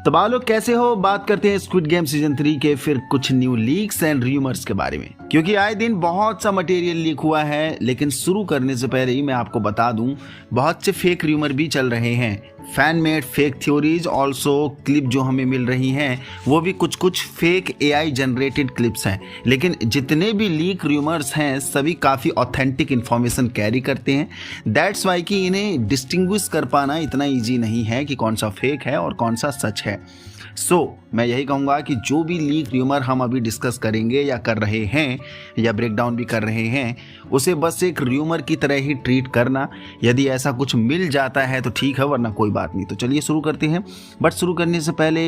तो बालो कैसे हो, बात करते हैं स्क्विड गेम सीजन 3 के फिर कुछ न्यू लीक्स एंड रूमर्स के बारे में, क्योंकि आए दिन बहुत सा मटेरियल लीक हुआ है। लेकिन शुरू करने से पहले ही मैं आपको बता दूं, बहुत से फेक रूमर भी चल रहे हैं, fan made fake theories, also clip जो हमें मिल रही हैं वो भी कुछ फेक AI जनरेटेड क्लिप्स हैं। लेकिन जितने भी लीक रूमर्स हैं सभी काफ़ी ऑथेंटिक इन्फॉर्मेशन कैरी करते हैं। दैट्स वाई कि इन्हें डिस्टिंग्विश कर पाना इतना ईजी नहीं है कि कौन सा फेक है और कौन सा सच है। मैं यही कहूँगा कि जो भी लीक रूमर हम अभी डिस्कस करेंगे या कर रहे हैं या ब्रेकडाउन भी कर रहे हैं, उसे बस एक रूमर की तरह ही ट्रीट करना। यदि ऐसा कुछ मिल जाता है तो ठीक है, वरना कोई बात नहीं। तो चलिए शुरू करते हैं। बट शुरू करने से पहले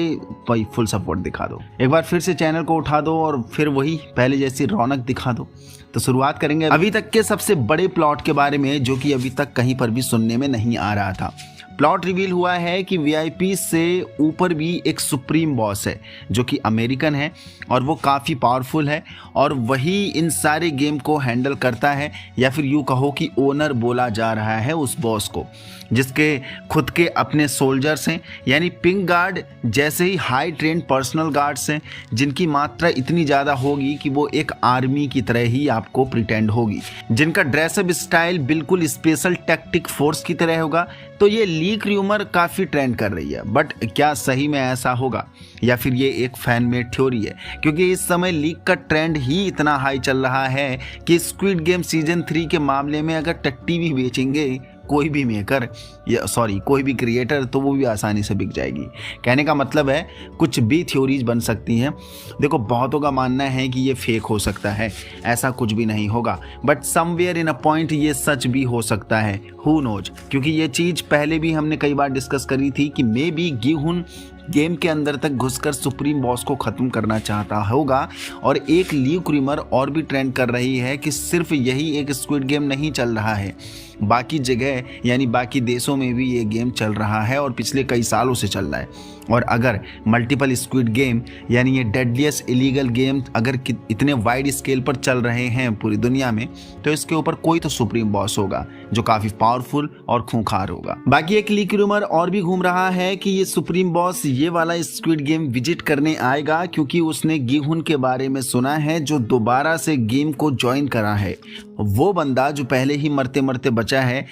भाई फुल सपोर्ट दिखा दो, एक बार फिर से चैनल को उठा दो और फिर वही पहले जैसी रौनक दिखा दो। तो शुरुआत करेंगे अभी तक के सबसे बड़े प्लॉट के बारे में, जो कि अभी तक कहीं पर भी सुनने में नहीं आ रहा था। प्लॉट रिवील हुआ है कि VIP से ऊपर भी एक सुप्रीम बॉस है जो कि अमेरिकन है और वो काफ़ी पावरफुल है और वही इन सारे गेम को हैंडल करता है, या फिर यूँ कहो कि ओनर बोला जा रहा है उस बॉस को, जिसके खुद के अपने सोल्जर्स हैं, यानी पिंक गार्ड जैसे ही हाई ट्रेंड पर्सनल गार्ड्स हैं, जिनकी मात्रा इतनी ज़्यादा होगी कि वो एक आर्मी की तरह ही आपको प्रिटेंड होगी, जिनका ड्रेसअप स्टाइल बिल्कुल स्पेशल टैक्टिक फोर्स की तरह होगा। तो ये लीक रूमर काफ़ी ट्रेंड कर रही है, बट क्या सही में ऐसा होगा या फिर ये एक फैन मेड थ्योरी है? क्योंकि इस समय लीक का ट्रेंड ही इतना हाई चल रहा है कि स्क्विड गेम सीजन 3 के मामले में अगर टट्टी भी बेचेंगे कोई भी मेकर या कोई भी क्रिएटर, तो वो भी आसानी से बिक जाएगी। कहने का मतलब है कुछ भी थ्योरीज बन सकती हैं। देखो, बहुतों का मानना है कि ये फेक हो सकता है, ऐसा कुछ भी नहीं होगा, but somewhere in a point ये सच भी हो सकता है, हु नोज। क्योंकि ये चीज़ पहले भी हमने कई बार डिस्कस करी थी कि मे बी गिहुन गेम के अंदर तक घुसकर सुप्रीम बॉस को ख़त्म करना चाहता होगा। और एक लीक रूमर और भी ट्रेंड कर रही है कि सिर्फ यही एक स्क्विड गेम नहीं चल रहा है, बाकी जगह यानी बाकी देशों में भी ये गेम चल रहा है और पिछले कई सालों से चल रहा है। और अगर मल्टीपल स्क्विड गेम यानी ये डेडलीस्ट इलीगल गेम अगर इतने वाइड स्केल पर चल रहे हैं पूरी दुनिया में, तो इसके ऊपर कोई तो सुप्रीम बॉस होगा जो काफ़ी पावरफुल और खूंखार होगा। बाकी एक लीक रूमर और भी घूम रहा है कि ये सुप्रीम बॉस ये वाला स्क्विड गेम विजिट करने आएगा, क्योंकि उसने गिहुन के बारे में सुना है जो दोबारा से गेम को ज्वाइन करा है। वो बंदा जो पहले ही मरते मरते बचा है,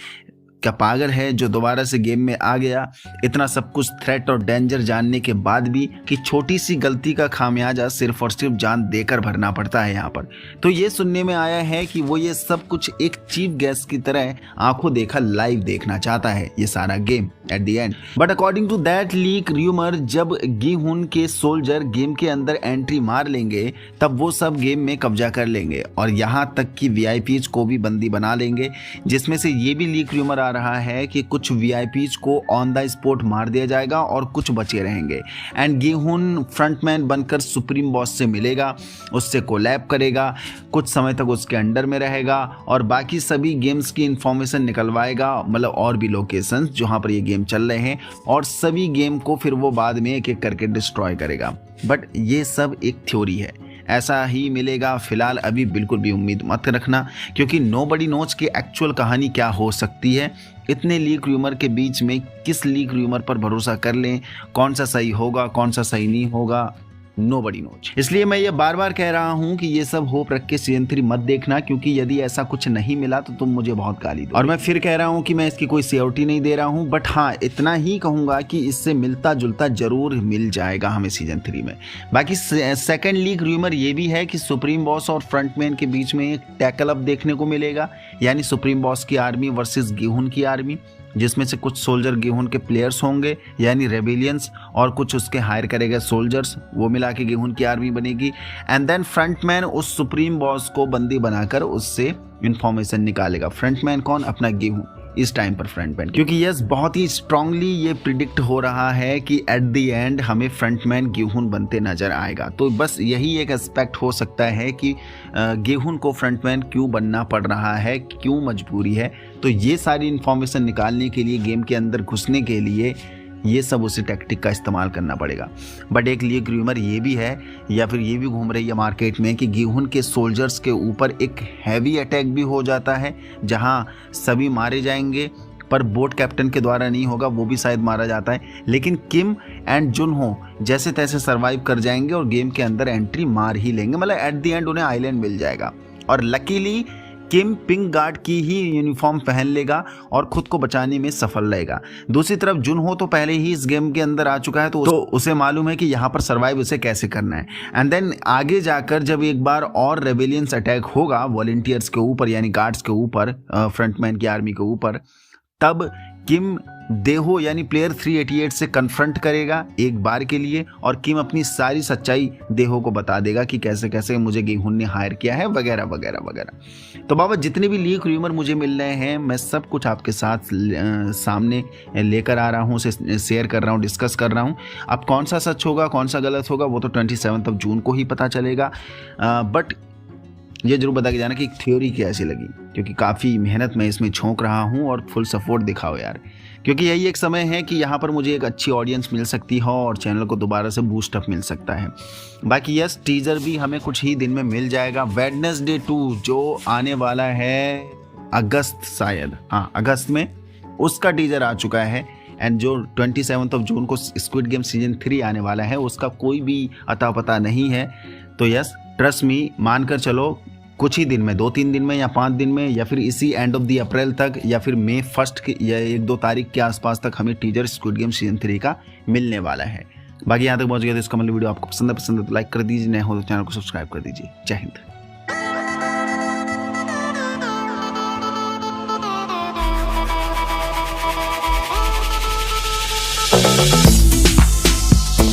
क्या पागल है जो दोबारा से गेम में आ गया, इतना सब कुछ थ्रेट और डेंजर जानने के बाद भी कि छोटी सी गलती का खामियाजा सिर्फ और सिर्फ जान देकर भरना पड़ता है यहाँ पर। तो ये सुनने में आया है कि वो ये सब कुछ एक चीफ गेस्ट की तरह आंखों देखा लाइव देखना चाहता है ये सारा game at the end. But according to that leak rumour, जब गिहुन के सोल्जर गेम के अंदर एंट्री मार लेंगे तब वो सब गेम में कब्जा कर लेंगे और यहाँ तक कि VIPs को भी बंदी बना लेंगे, जिसमें से ये भी लीक रूमर आ रहा है कि कुछ VIPs को ऑन द स्पॉट मार दिया जाएगा और कुछ बचे रहेंगे। एंड गिहुन फ्रंटमैन बनकर सुप्रीम बॉस से मिलेगा, उससे कोलैब करेगा, कुछ समय तक उसके अंडर में रहेगा और बाकी सभी गेम्स की इंफॉर्मेशन निकलवाएगा, मतलब और भी लोकेशंस जहां पर ये गेम चल रहे हैं, और सभी गेम को फिर वो बाद में एक एक करके डिस्ट्रॉय करेगा। बट ये सब एक थ्योरी है, ऐसा ही मिलेगा फिलहाल अभी बिल्कुल भी उम्मीद मत रखना, क्योंकि नोबडी नोज की एक्चुअल कहानी क्या हो सकती है। इतने लीक रूमर के बीच में किस लीक रूमर पर भरोसा कर लें, कौन सा सही होगा कौन सा सही नहीं होगा, नोबडी नोज। इसलिए मैं ये बार बार कह रहा हूँ कि ये सब होप रख के सीजन 3 मत देखना, क्योंकि यदि ऐसा कुछ नहीं मिला तो तुम मुझे बहुत गाली दो। और मैं फिर कह रहा हूँ कि मैं इसकी कोई सिक्योरिटी नहीं दे रहा हूँ, बट हाँ इतना ही कहूँगा कि इससे मिलता जुलता जरूर मिल जाएगा हमें सीजन 3 में। बाकी सेकंड लीक रूमर ये भी है कि सुप्रीम बॉस और फ्रंटमैन के बीच में एक टैकल अप देखने को मिलेगा, यानी सुप्रीम बॉस की आर्मी वर्सेस गिहुन की आर्मी, जिसमें से कुछ सोल्जर गिहुन के प्लेयर्स होंगे यानी रेबिलियंस, और कुछ उसके हायर करेगा सोल्जर्स, वो मिला के गिहुन की आर्मी बनेगी। एंड देन फ्रंटमैन उस सुप्रीम बॉस को बंदी बनाकर उससे इंफॉर्मेशन निकालेगा। फ्रंटमैन कौन? अपना गिहुन इस टाइम पर फ्रंटमैन, क्योंकि यस बहुत ही स्ट्रांगली ये प्रिडिक्ट हो रहा है कि एट द एंड हमें फ्रंटमैन गिहुन बनते नजर आएगा। तो बस यही एक एस्पेक्ट हो सकता है कि गिहुन को फ्रंटमैन क्यों बनना पड़ रहा है, क्यों मजबूरी है। तो ये सारी इन्फॉर्मेशन निकालने के लिए, गेम के अंदर घुसने के लिए ये सब उसी टैक्टिक का इस्तेमाल करना पड़ेगा। बट एक लीक रूमर ये भी है या फिर ये भी घूम रही है मार्केट में कि गिहुन के सोल्जर्स के ऊपर एक हैवी अटैक भी हो जाता है, जहां सभी मारे जाएंगे, पर बोट कैप्टन के द्वारा नहीं होगा, वो भी शायद मारा जाता है। लेकिन किम एंड जुनहो जैसे तैसे सर्वाइव कर जाएंगे और गेम के अंदर एंट्री मार ही लेंगे, मतलब एट द एंड उन्हें आइलैंड मिल जाएगा। और लकीली किम पिंक गार्ड की ही यूनिफॉर्म पहन लेगा और खुद को बचाने में सफल रहेगा। दूसरी तरफ जुनहो तो पहले ही इस गेम के अंदर आ चुका है, तो उसे मालूम है कि यहाँ पर सर्वाइव उसे कैसे करना है। एंड देन आगे जाकर जब एक बार और रेबेलियंस अटैक होगा वॉलंटियर्स के ऊपर, यानी गार्ड्स के ऊपर, फ्रंटमैन की आर्मी के ऊपर, तब किम देहो यानी प्लेयर 388 से कन्फ्रंट करेगा एक बार के लिए, और किम अपनी सारी सच्चाई देहो को बता देगा कि कैसे कैसे मुझे गेहून ने हायर किया है, वगैरह वगैरह वगैरह। तो बाबा जितने भी लीक र्यूमर मुझे मिल रहे हैं, मैं सब कुछ आपके साथ सामने लेकर आ रहा हूँ, उसे शेयर कर रहा हूँ, डिस्कस कर रहा हूँ। अब कौन सा सच होगा कौन सा गलत होगा वो तो 27 जून को ही पता चलेगा। बट ये जरूर बता के जाना कि थ्योरी कैसी लगी, क्योंकि काफ़ी मेहनत मैं इसमें झोंक रहा हूँ, और फुल सपोर्ट दिखाओ यार, क्योंकि यही एक समय है कि यहाँ पर मुझे एक अच्छी ऑडियंस मिल सकती है और चैनल को दोबारा से बूस्ट अप मिल सकता है। बाकी यस, टीजर भी हमें कुछ ही दिन में मिल जाएगा। वेडनेसडे 2 जो आने वाला है अगस्त, शायद हाँ अगस्त में, उसका टीजर आ चुका है। एंड जो 27 जून को स्क्विड गेम सीजन 3 आने वाला है, उसका कोई भी अता पता नहीं है। तो यस, ट्रस्ट मी, मानकर चलो कुछ ही दिन में, 2-3 दिन में या 5 दिन में, या फिर इसी एंड ऑफ द अप्रैल तक, या फिर मई 1 या 1-2 तारीख के आसपास तक हमें टीजर स्क्विड गेम सीजन 3 का मिलने वाला है। बाकी यहाँ तक पहुँच गया तो इसका मतलब वीडियो आपको पसंद है तो लाइक कर दीजिए, नए हो तो चैनल को सब्सक्राइब कर दीजिए। जय हिंद।